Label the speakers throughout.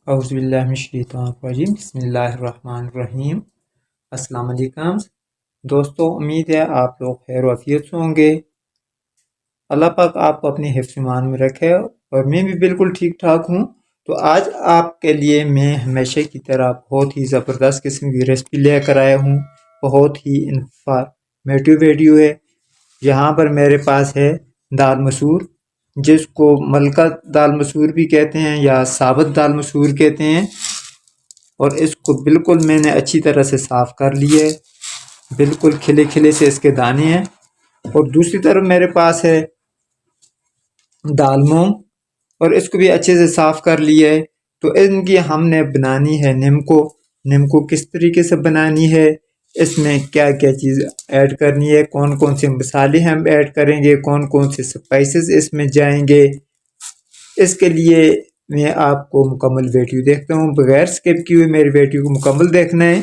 Speaker 1: औज़ुबिल्लाहिमिनश्शैतानिर्रजीम बिस्मिल्लाहिर्रहमानिर्रहीम। अस्सलाम वालेकुम दोस्तों, उम्मीद है आप लोग खैर वाफियत से होंगे। अल्लाह पाक आपको अपने हिफ्ज़ ईमान में रखे और मैं भी बिल्कुल ठीक ठाक हूँ। तो आज आपके लिए मैं हमेशा की तरह बहुत ही ज़बरदस्त किस्म की रेसिपी लेकर आया हूँ। बहुत ही इंफॉर्मेटिव वीडियो है। यहाँ पर मेरे पास है दाल मसूर, जिसको मलका दाल मसूर भी कहते हैं या साबुत दाल मसूर कहते हैं। और इसको बिल्कुल मैंने अच्छी तरह से साफ़ कर लिया है, बिल्कुल खिले खिले से इसके दाने हैं। और दूसरी तरफ मेरे पास है दाल मूंग, और इसको भी अच्छे से साफ़ कर लिया है। तो इनकी हमने बनानी है निम्को। निम्को किस तरीके से बनानी है, इसमें क्या क्या चीज़ ऐड करनी है, कौन कौन से मसाले हम ऐड करेंगे, कौन कौन से स्पाइसेस इसमें जाएंगे, इसके लिए मैं आपको मुकम्मल वीडियो देखता हूँ। बगैर स्किप किए हुए मेरी वीडियो को मुकम्मल देखना है।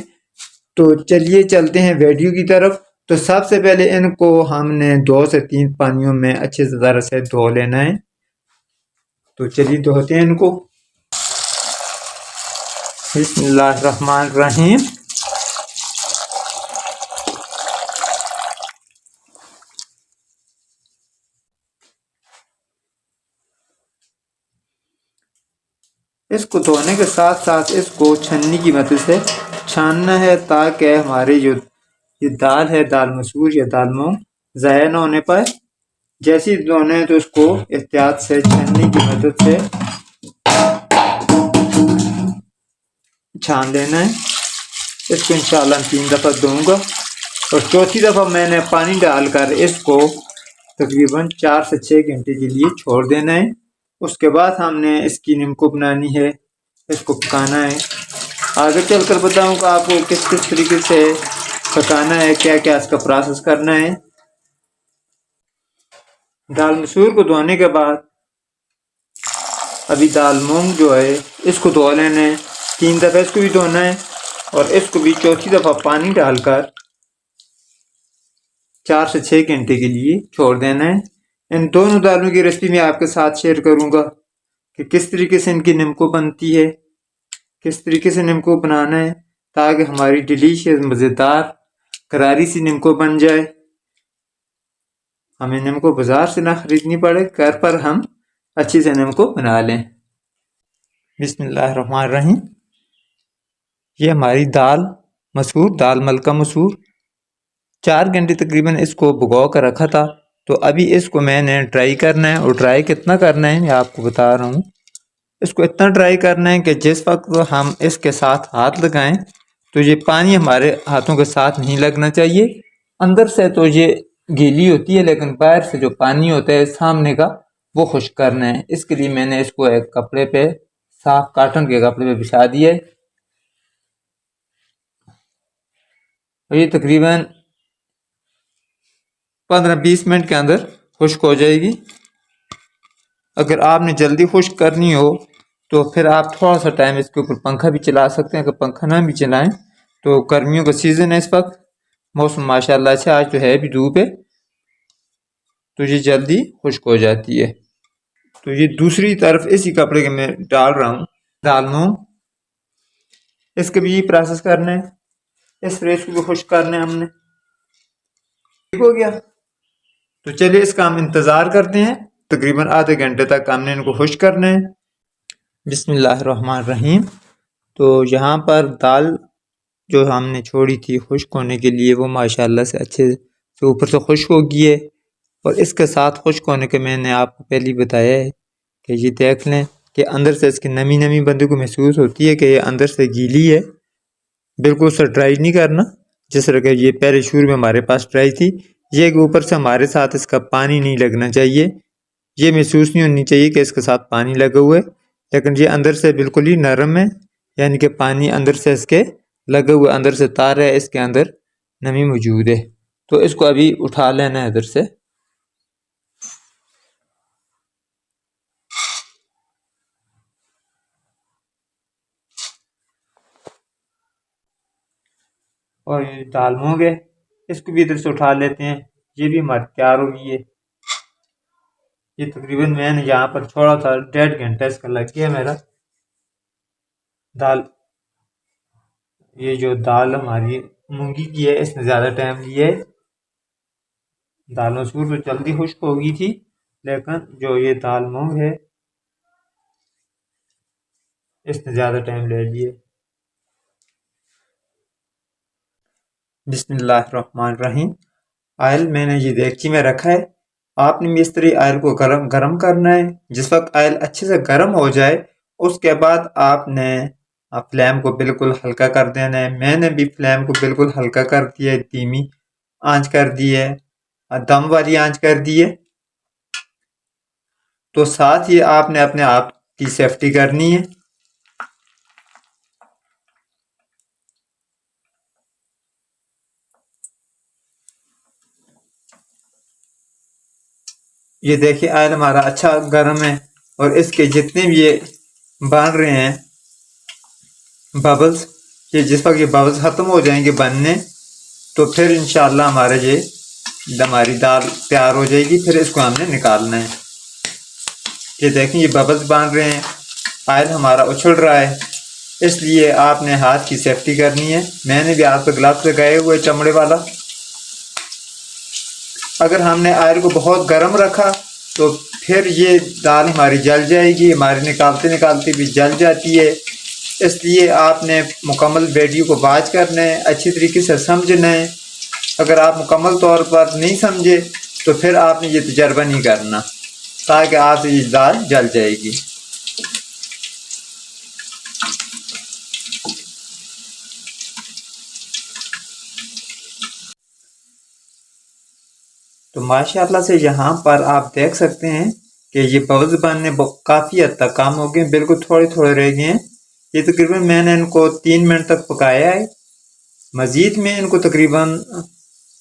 Speaker 1: तो चलिए चलते हैं वीडियो की तरफ। तो सबसे पहले इनको हमने 2 से 3 पानियों में अच्छे से तरह से धो लेना है। तो चलिए धोते हैं इनको। बिस्मिल्लाहिर्रहमानिर्रहीम। इसको धोने के साथ साथ इसको छन्नी की मदद से छानना है, ताकि हमारी जो ये दाल है, दाल मसूर या दाल मूंग, ज़ाया ना होने पाए। जैसे ही धोना है तो इसको एहतियात से छन्नी की मदद से छान लेना है। इसको इंशाल्लाह 3 दफ़ा धोऊंगा और चौथी दफ़ा मैंने पानी डालकर इसको तकरीबन 4 से 6 घंटे के लिए छोड़ देना है। उसके बाद हमने इसकी निम्को बनानी है, इसको पकाना है। आगे चलकर बताऊंगा आपको किस किस तरीके से पकाना है, क्या क्या इसका प्रोसेस करना है। दाल मसूर को धोने के बाद अभी दाल मूंग जो है इसको धो लेना है, 3 दफ़ा इसको भी धोना है और इसको भी चौथी दफ़ा पानी डालकर 4 से 6 घंटे के लिए छोड़ देना है। इन दोनों दालों की रेसिपी मैं आपके साथ शेयर करूंगा कि किस तरीके से इनकी निम्को बनती है, किस तरीके से निम्को बनाना है, ताकि हमारी डिलीशियस मज़ेदार करारी सी निम्को बन जाए। हमें निम्को बाजार से ना खरीदनी पड़े, घर पर हम अच्छी से निम्को बना लें। बिस्मिल्लाहिर्रहमानिर्रहीम। ये हमारी दाल मसूर, दाल मलका मसूर 4 घंटे तकरीबन इसको भिगो कर रखा था। तो अभी इसको मैंने ड्राई करना है, और ड्राई कितना करना है मैं आपको बता रहा हूँ। इसको इतना ड्राई करना है कि जिस वक्त हम इसके साथ हाथ लगाएं तो ये पानी हमारे हाथों के साथ नहीं लगना चाहिए। अंदर से तो ये गीली होती है, लेकिन बाहर से जो पानी होता है सामने का, वो खुश्क करना है। इसके लिए मैंने इसको एक कपड़े पे, साफ कॉटन के कपड़े पे बिछा दिया है। और ये तकरीबन 15-20 मिनट के अंदर खुश्क हो जाएगी। अगर आपने जल्दी खुश्क करनी हो तो फिर आप थोड़ा सा टाइम इसके ऊपर पंखा भी चला सकते हैं। अगर पंखा ना भी चलाएं तो गर्मियों का सीज़न है, इस वक्त मौसम माशाल्लाह से आज तो है भी धूप है, तो ये जल्दी खुश्क हो जाती है। तो ये दूसरी तरफ इसी कपड़े के मैं डाल रहा हूँ दाल मूंग। इसके भी प्रोसेस करना है, इस फ्रेश को भी खुश्क करना है हमने। ठीक हो गया, तो चलिए इसका हम इंतज़ार करते हैं। तकरीबन आधे घंटे तक हमने इनको खुश्क करना है। बिस्मिल्लाहिर्रहमानिर्रहीम। तो यहाँ पर दाल जो हमने छोड़ी थी खुश्क होने के लिए, वो माशाल्लाह से अच्छे से ऊपर से खुश्क हो गई है। और इसके साथ खुश्क होने के मैंने आपको पहले ही बताया है कि ये देख लें कि अंदर से इसकी नमी नमी बंदे को महसूस होती है कि ये अंदर से गीली है। बिल्कुल उसे ड्राई नहीं करना, जिस तरह के ये पहले शुरू में हमारे पास ड्राई थी। ये ऊपर से हमारे साथ इसका पानी नहीं लगना चाहिए, ये महसूस नहीं होनी चाहिए कि इसके साथ पानी लगा हुआ है, लेकिन ये अंदर से बिल्कुल ही नरम है, यानी कि पानी अंदर से इसके लगे हुए, अंदर से तार है, इसके अंदर नमी मौजूद है। तो इसको अभी उठा लेना है इधर से। और ये दाल मूंग है, इसको भी इधर से उठा लेते हैं। ये भी हमारी तैयार हो गई है। ये तकरीबन मैंने यहाँ पर छोड़ा था, 1.5 घंटा इसका लग गया मेरा। दाल, ये जो दाल हमारी मूंगी की है इसने ज़्यादा टाइम लिया है। दाल मसूर तो जल्दी खुश्क हो गई थी, लेकिन जो ये दाल मूंग है इसने ज़्यादा टाइम ले लिए। बिस्मिल्लाहिर्रहमानिर्रहीम। आयल मैंने ये देगची में रखा है। आपने मिस्त्री आयल को गरम गरम करना है। जिस वक्त आयल अच्छे से गरम हो जाए उसके बाद आपने फ्लेम को बिल्कुल हल्का कर देना है। मैंने भी फ्लेम को बिल्कुल हल्का कर दिया है, धीमी आंच कर दी है, दम वाली आंच कर दी है। तो साथ ही आपने अपने आप की सेफ्टी करनी है। ये देखिए आयल हमारा अच्छा गर्म है और इसके जितने भी ये बन रहे हैं बबल्स, ये जिस वक्त ये बबल्स ख़त्म हो जाएंगे बनने तो फिर इंशाल्लाह हमारी दाल तैयार हो जाएगी। फिर इसको हमने निकालना है। ये देखें ये बबल्स बन रहे हैं, आयल हमारा उछल रहा है, इसलिए आपने हाथ की सेफ्टी करनी है। मैंने भी हाथ पर ग्लव्स लगाए हुए चमड़े वाला। अगर हमने आयल को बहुत गर्म रखा तो फिर ये दाल हमारी जल जाएगी, हमारी निकालते निकालते भी जल जाती है। इसलिए आपने मुकम्मल वीडियो को वॉच करना है, अच्छी तरीके से समझना है। अगर आप मुकम्मल तौर पर नहीं समझे तो फिर आपने ये तजर्बा नहीं करना, ताकि आपसे ये दाल जल जाएगी। तो माशाल्लाह से यहाँ पर आप देख सकते हैं कि ये बबल्स बनने काफ़ी हद तक कम हो गए, बिल्कुल थोड़े थोड़े रह गए हैं। ये तकरीबन मैंने इनको 3 मिनट तक पकाया है। मज़ीद में इनको तकरीबन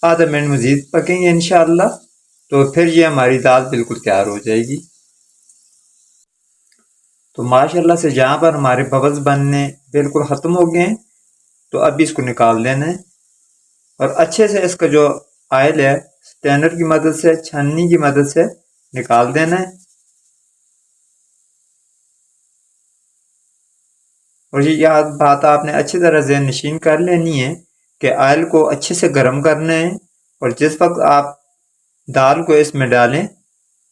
Speaker 1: आधा मिनट मज़ीद पकेंगे इंशाअल्लाह, तो फिर ये हमारी दाल बिल्कुल तैयार हो जाएगी। तो माशाल्लाह से जहाँ पर हमारे बबल्स बनने बिल्कुल ख़त्म हो गए हैं तो अभी इसको निकाल लेना है और अच्छे से इसका जो आयल है स्टैंडर की मदद से, छन्नी की मदद से निकाल देना है। और ये याद बात आपने अच्छी तरह ज़हन नशीन कर लेनी है कि आयल को अच्छे से गर्म करना है और जिस वक्त आप दाल को इसमें डालें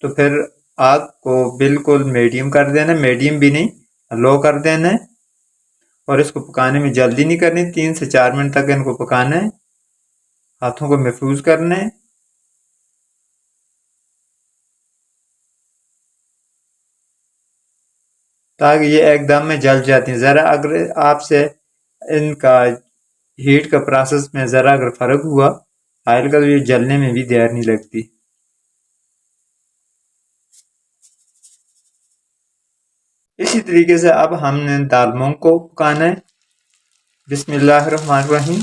Speaker 1: तो फिर आग को बिल्कुल मीडियम कर देना, मीडियम भी नहीं लो कर देना है। और इसको पकाने में जल्दी नहीं करनी, 3 से 4 मिनट तक इनको पकाना है, हाथों को महफूज करना है। ताकि ये एकदम में जल जाती हैं। ज़रा अगर आपसे इनका हीट का प्रोसेस में ज़रा अगर फ़र्क हुआ आयल का तो ये जलने में भी देर नहीं लगती। इसी तरीके से अब हमने दाल मूंग को पकाना है। बिस्मिल्लाहिर्रहमानिर्रहीम।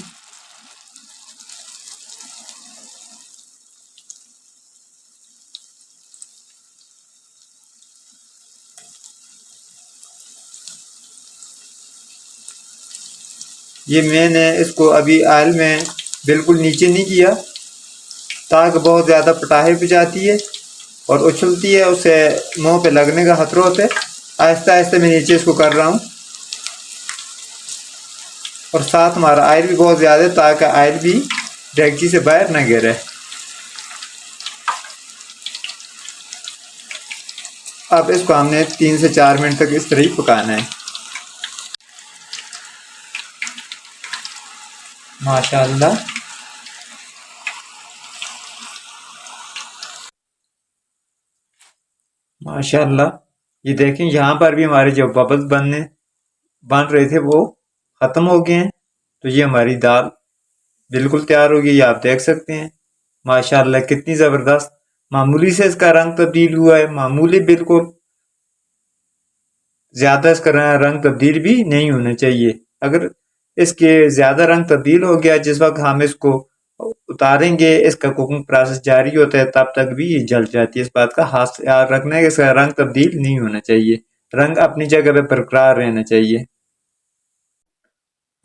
Speaker 1: ये मैंने इसको अभी आयल में बिल्कुल नीचे नहीं किया, ताकि बहुत ज़्यादा पटाखे पे जाती है और उछलती है, उसे मुंह पे लगने का खतरा होता है। आहिस्ता आहिस्ता मैं नीचे इसको कर रहा हूँ और साथ हमारा आयल भी बहुत ज़्यादा है, ताकि आयल भी डेगची से बाहर ना गिरे। अब इसको हमने 3 से 4 मिनट तक इस तरह ही पकाना है। माशाअल्लाह माशाअल्लाह, ये देखें यहाँ पर भी हमारे जो बबल्स बन रहे थे वो ख़त्म हो गए हैं। तो ये हमारी दाल बिल्कुल तैयार हो गई, ये आप देख सकते हैं। माशाअल्लाह कितनी ज़बरदस्त, मामूली से इसका रंग तब्दील हुआ है, मामूली बिल्कुल, ज़्यादा इसका रंग तब्दील भी नहीं होना चाहिए। अगर इसके ज़्यादा रंग तब्दील हो गया जिस वक्त हम इसको उतारेंगे, इसका कुकिंग प्रोसेस जारी होता है, तब तक भी ये जल जाती है। इस बात का खास ख्याल रखना है कि इसका रंग तब्दील नहीं होना चाहिए, रंग अपनी जगह पे बरकरार रहना चाहिए।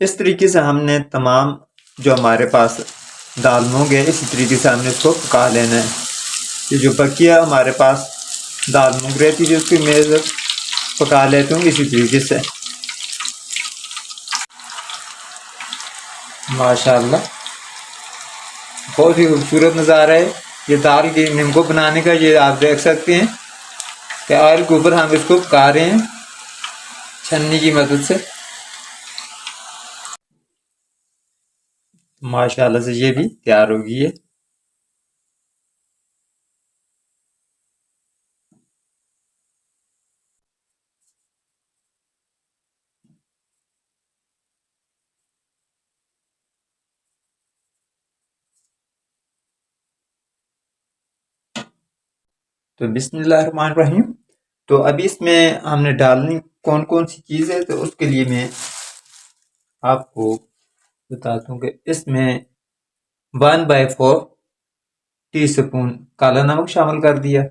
Speaker 1: इस तरीके से हमने तमाम जो हमारे पास दाल मूंग है इसी तरीके से हमने इसको पका लेना है। ये जो बकिया हमारे पास दाल मूंग रहती है उसकी मैं पका लेता हूँ इसी तरीके से। माशाल्लाह बहुत ही खूबसूरत नज़ारा है ये दाल के नींबू बनाने का। ये आप देख सकते हैं कि ऑयल के ऊपर हम इसको पका रहे हैं छन्नी की मदद से। माशाल्लाह से ये भी तैयार हो गई है। तो बिस्मिल्लाहिर्रहमानिर्रहीम। तो अभी इसमें हमने डालनी कौन कौन सी चीज़ है, तो उसके लिए मैं आपको बताता हूँ कि इसमें 1/4 टीस्पून काला नमक शामिल कर दिया,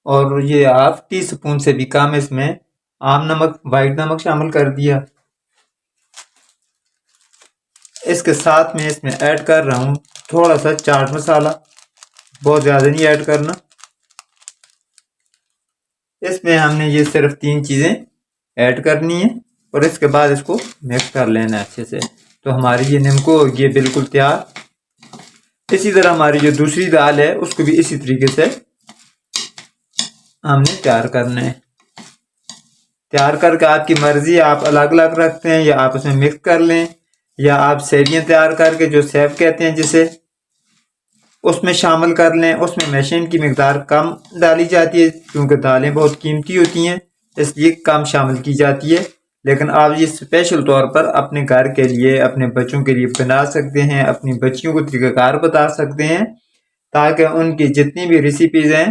Speaker 1: और ये हाफ टी स्पून से भी कम इसमें आम नमक वाइट नमक शामिल कर दिया। इसके साथ में इसमें ऐड कर रहा हूँ थोड़ा सा चाट मसाला, बहुत ज़्यादा नहीं ऐड करना। इसमें हमने ये सिर्फ 3 चीज़ें ऐड करनी है और इसके बाद इसको मिक्स कर लेना है अच्छे से। तो हमारी ये नींबू ये बिल्कुल तैयार। इसी तरह हमारी जो दूसरी दाल है उसको भी इसी तरीके से हमने तैयार करना है। तैयार करके आपकी मर्जी, आप अलग अलग रखते हैं या आप उसमें मिक्स कर लें, या आप सेवियां तैयार करके जो सेव कहते हैं जिसे, उसमें शामिल कर लें। उसमें मैशिंग की मिकदार कम डाली जाती है क्योंकि दालें बहुत कीमती होती हैं, इसलिए कम शामिल की जाती है। लेकिन आप ये स्पेशल तौर पर अपने घर के लिए, अपने बच्चों के लिए बना सकते हैं, अपनी बच्चियों को तरीक़ाकार बता सकते हैं ताकि उनकी जितनी भी रेसिपीज़ हैं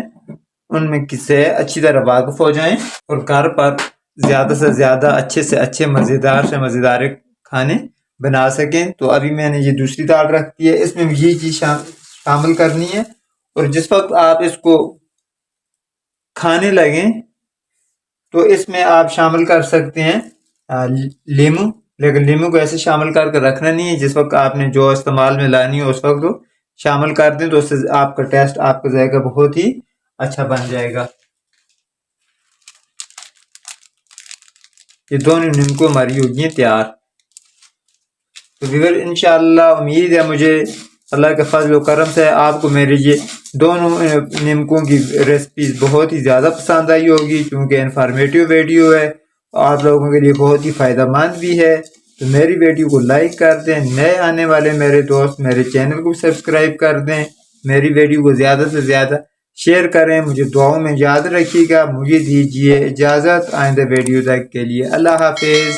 Speaker 1: उनमें किससे अच्छी तरह वाकिफ हो जाएं और घर पर ज़्यादा से ज़्यादा अच्छे से अच्छे मज़ेदार से मज़ेदार खाने बना सकें। तो अभी मैंने ये दूसरी दाल रख दी है, इसमें ये चीज़ शामिल करनी है। और जिस वक्त आप इसको खाने लगें तो इसमें आप शामिल कर सकते हैं लीमू, लेकिन लीमू को ऐसे शामिल करके रखना नहीं है। जिस वक्त आपने जो इस्तेमाल में लानी हो उस वक्त तो शामिल कर दें, तो उससे आपका टेस्ट, आपका जायका बहुत ही अच्छा बन जाएगा। ये दोनों नींबू हमारी हो गई तैयार। तो व्यूअर इंशाअल्लाह उम्मीद है मुझे अल्लाह के फजल व करम से आपको मेरी ये दोनों नींबुओं की रेसिपीज़ बहुत ही ज़्यादा पसंद आई होगी, क्योंकि इन्फॉर्मेटिव वीडियो है, आप लोगों के लिए बहुत ही फ़ायदेमंद भी है। तो मेरी वीडियो को लाइक कर दें, नए आने वाले मेरे दोस्त मेरे चैनल को सब्सक्राइब कर दें, मेरी वीडियो को ज़्यादा से ज़्यादा शेयर करें। मुझे दुआओं में याद रखिएगा। मुझे दीजिए इजाज़त, आइंदा वीडियो तक के लिए अल्लाह हाफिज़।